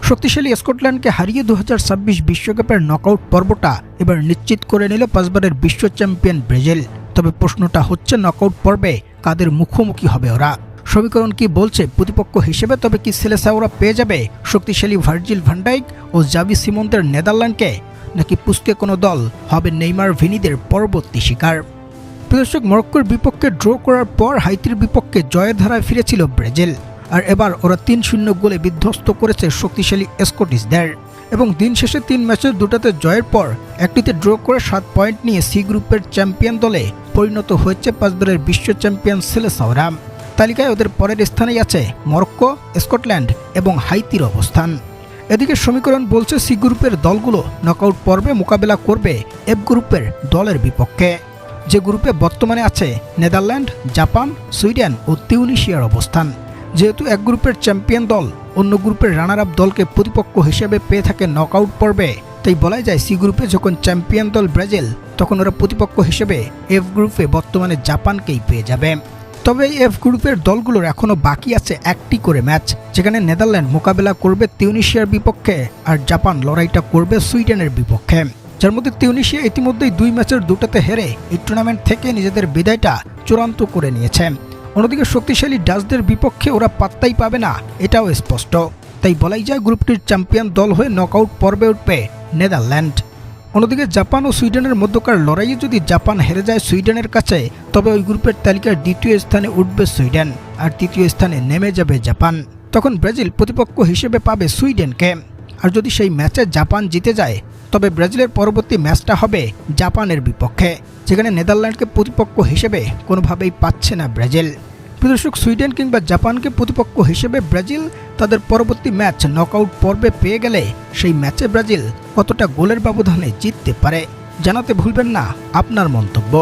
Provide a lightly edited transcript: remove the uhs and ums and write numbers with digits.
শক্তিশালী স্কটল্যান্ডকে হারিয়ে 2026 বিশ্বকাপের নকআউট পর্বটা এবার নিশ্চিত করে নিল 5 বারের বিশ্ব চ্যাম্পিয়ন ব্রাজিল। তবে প্রশ্নটা হচ্ছে, নকআউট পর্বে কাদের মুখোমুখি হবে ওরা? সমীকরণ কি বলছে প্রতিপক্ষ হিসেবে তবে কি সেলেসাওরা পেয়ে যাবে শক্তিশালী ভার্জিল ভ্যান ডাইক ও জাভি সিমন্সদের নেদারল্যান্ডকে, নাকি পুস্কে কোনো দল হবে নেইমার ভিনিদের পরবর্তী শিকার? দর্শক, মরক্কোর বিপক্ষে ড্র করার পর হাইতির বিপক্ষে জয়ের ধারায় ফিরেছিল ব্রাজিল, আর এবার ওরা 3-0 গোলে বিধ্বস্ত করেছে শক্তিশালী স্কটিশদের। এবং দিন শেষে 3 ম্যাচের 2টাতে জয়ের পর একটিতে ড্র করে 7 পয়েন্ট নিয়ে সি গ্রুপের চ্যাম্পিয়ন দলে পরিণত হয়েছে 5 বারের বিশ্ব চ্যাম্পিয়ন সেলেসাওরা। তালিকায় ওদের পরের স্থানেই আছে মরক্কো, স্কটল্যান্ড এবং হাইতির অবস্থান। এদিকে সমীকরণ বলছে সি গ্রুপের দলগুলো নকআউট পর্বে মোকাবেলা করবে এফ গ্রুপের দলের বিপক্ষে, যে গ্রুপে বর্তমানে আছে নেদারল্যান্ড, জাপান, সুইডেন ও তিউনিশিয়ার অবস্থান। যেহেতু এক গ্রুপের চ্যাম্পিয়ন দল অন্য গ্রুপের রানার আপ দলকে প্রতিপক্ষ হিসেবে পেয়ে থাকে নকআউট পর্বে, তাই বলা যায় সি গ্রুপে যখন চ্যাম্পিয়ন দল ব্রাজিল, তখন ওরা প্রতিপক্ষ হিসেবে এফ গ্রুপে বর্তমানে জাপানকেই পেয়ে যাবে। তবে এই এফ গ্রুপের দলগুলোর এখনও বাকি আছে একটি করে ম্যাচ, যেখানে নেদারল্যান্ড মোকাবেলা করবে তিউনিশিয়ার বিপক্ষে আর জাপান লড়াইটা করবে সুইডেনের বিপক্ষে, যার মধ্যে তিউনিশিয়া ইতিমধ্যেই 2 ম্যাচের 2টাতে হেরে এই টুর্নামেন্ট থেকে নিজেদের বিদায়টা চূড়ান্ত করে নিয়েছে। অন্যদিকে শক্তিশালী ডাচদের বিপক্ষে ওরা পাত্তাই পাবে না, এটাও স্পষ্ট। তাই বলাই যায় গ্রুপটির চ্যাম্পিয়ন দল হয়ে নকআউট পর্বে উঠবে নেদারল্যান্ড। অন্যদিকে জাপান ও সুইডেনের মধ্যকার লড়াইয়ে যদি জাপান হেরে যায় সুইডেনের কাছে, তবে ওই গ্রুপের তালিকার 2য় স্থানে উঠবে সুইডেন আর 3য় স্থানে নেমে যাবে জাপান। তখন ব্রাজিল প্রতিপক্ষ হিসেবে পাবে সুইডেনকে। আর যদি সেই ম্যাচে জাপান জিতে যায়, তবে ব্রাজিলের পরবর্তী ম্যাচটা হবে জাপানের বিপক্ষে, যেখানে নেদারল্যান্ডকে প্রতিপক্ষ হিসেবে কোনোভাবেই পাচ্ছে না ব্রাজিল। দর্শক, সুইডেন কিংবা জাপানকে প্রতিপক্ষ হিসেবে ব্রাজিল তাদের পরবর্তী ম্যাচ নকআউট পর্বে পেয়ে গেলে সেই ম্যাচে ব্রাজিল কতটা গোলের ব্যবধানে জিততে পারে, জানাতে ভুলবেন না আপনার মন্তব্য।